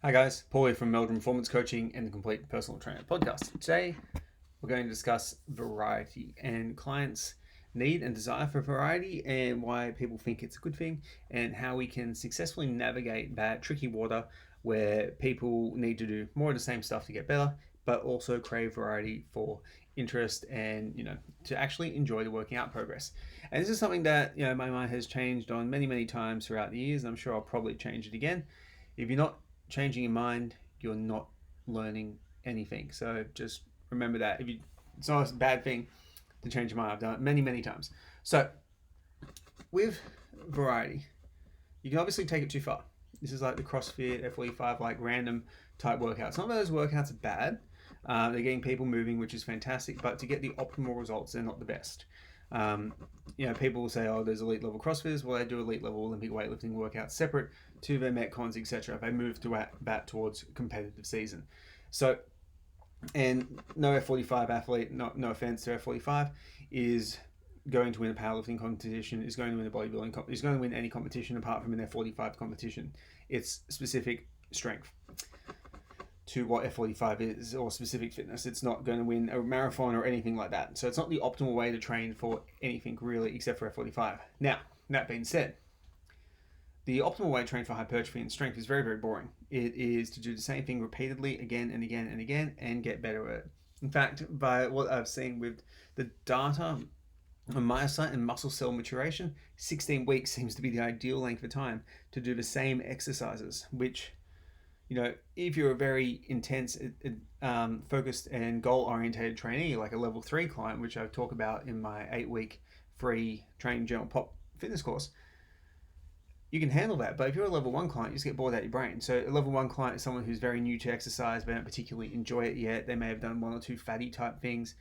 Hi guys, Paul here from Meldrum Performance Coaching and the Complete Personal Trainer podcast. Today we're going to discuss variety and clients' need and desire for variety and why people think it's a good thing and how we can successfully navigate that tricky water where people need to do more of the same stuff to get better, but also crave variety for interest and to actually enjoy the working out progress. And this is something that my mind has changed on many times throughout the years, and I'm sure I'll probably change it again. If you're not changing your mind, you're not learning anything. So just remember that. It's not a bad thing to change your mind. I've done it many times. So with variety, you can obviously take it too far. This is like the CrossFit, F45, like random type workouts. Some of those workouts are bad. They're getting people moving, which is fantastic, but to get the optimal results, they're not the best. People will say, oh, there's elite level CrossFitters. Well, they do elite level Olympic weightlifting workouts separate to their Metcons, etc. They move to bat towards competitive season. So, and no F45 athlete, no offense to F45, is going to win a powerlifting competition, is going to win a bodybuilding, is going to win any competition apart from an F45 competition. It's specific strength to what F45 is, or specific fitness. It's not going to win a marathon or anything like that. So it's not the optimal way to train for anything really, except for F45. Now, that being said, the optimal way to train for hypertrophy and strength is very boring. It is to do the same thing repeatedly again and again and get better at it. In fact, by what I've seen with the data on myocyte and muscle cell maturation, 16 weeks seems to be the ideal length of time to do the same exercises, which, if you're a very intense, focused and goal-oriented trainee, like a level 3 client, which I talk about in my 8-week free Training Journal Pop fitness course, you can handle that. But if you're a level 1 client, you just get bored out of your brain. So a level 1 client is someone who's very new to exercise. They don't particularly enjoy it yet. They may have done 1 or 2 fatty type things,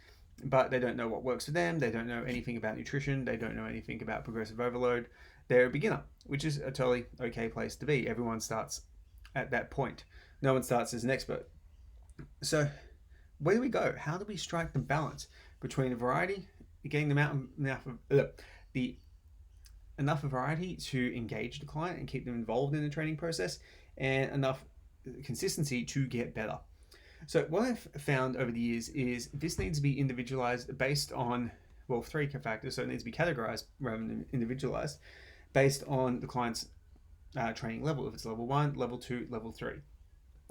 but they don't know what works for them. They don't know anything about nutrition. They don't know anything about progressive overload. They're a beginner, which is a totally okay place to be. Everyone starts at that point. No one starts as an expert. So where do we go? How do we strike the balance between a variety, getting enough of variety to engage the client and keep them involved in the training process, and enough consistency to get better? So what I've found over the years is this needs to be individualized based on, 3 factors. So it needs to be categorized rather than individualized based on the client's training level. If it's level 1, level 2, level 3.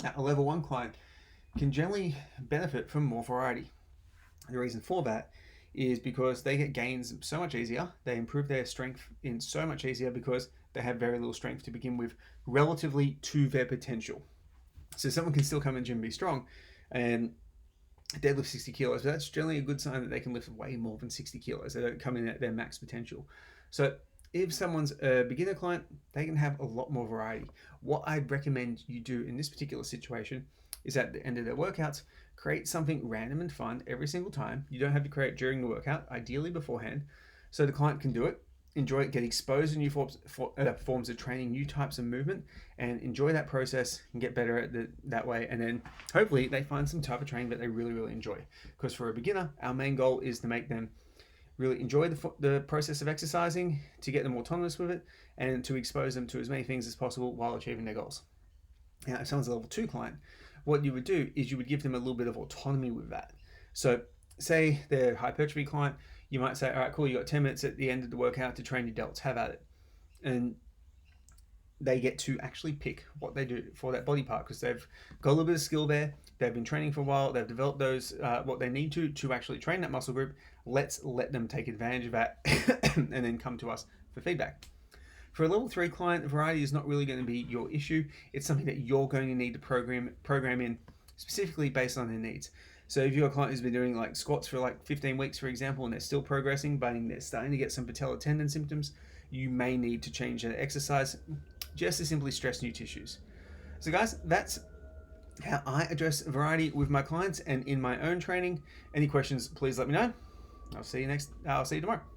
Now, a level 1 client can generally benefit from more variety. The reason for that is because they get gains so much easier. They improve their strength in so much easier because they have very little strength to begin with, relatively to their potential. So someone can still come in gym and be strong and deadlift 60 kilos, but that's generally a good sign that they can lift way more than 60 kilos. They don't come in at their max potential. So if someone's a beginner client, they can have a lot more variety. What I'd recommend you do in this particular situation is at the end of their workouts, create something random and fun every single time. You don't have to create during the workout, ideally beforehand, so the client can do it, enjoy it, get exposed to new forms of training, new types of movement, and enjoy that process and get better at that way. And then hopefully they find some type of training that they really enjoy. Because for a beginner, our main goal is to make them really enjoy the process of exercising, to get them autonomous with it, and to expose them to as many things as possible while achieving their goals. Now, if someone's a level 2 client, what you would do is you would give them a little bit of autonomy with that. So say they're a hypertrophy client, you might say, all right, cool, you got 10 minutes at the end of the workout to train your delts, have at it. And they get to actually pick what they do for that body part because they've got a little bit of skill there. They've been training for a while. They've developed those what they need to actually train that muscle group. Let's let them take advantage of that and then come to us for feedback. For a level 3 client, variety is not really going to be your issue. It's something that you're going to need to program in specifically based on their needs. So if you're a client who's been doing like squats for like 15 weeks, for example, and they're still progressing, but they're starting to get some patellar tendon symptoms, you may need to change their exercise just to simply stress new tissues. So guys, that's how I address variety with my clients and in my own training. Any questions, please let me know. I'll see you tomorrow.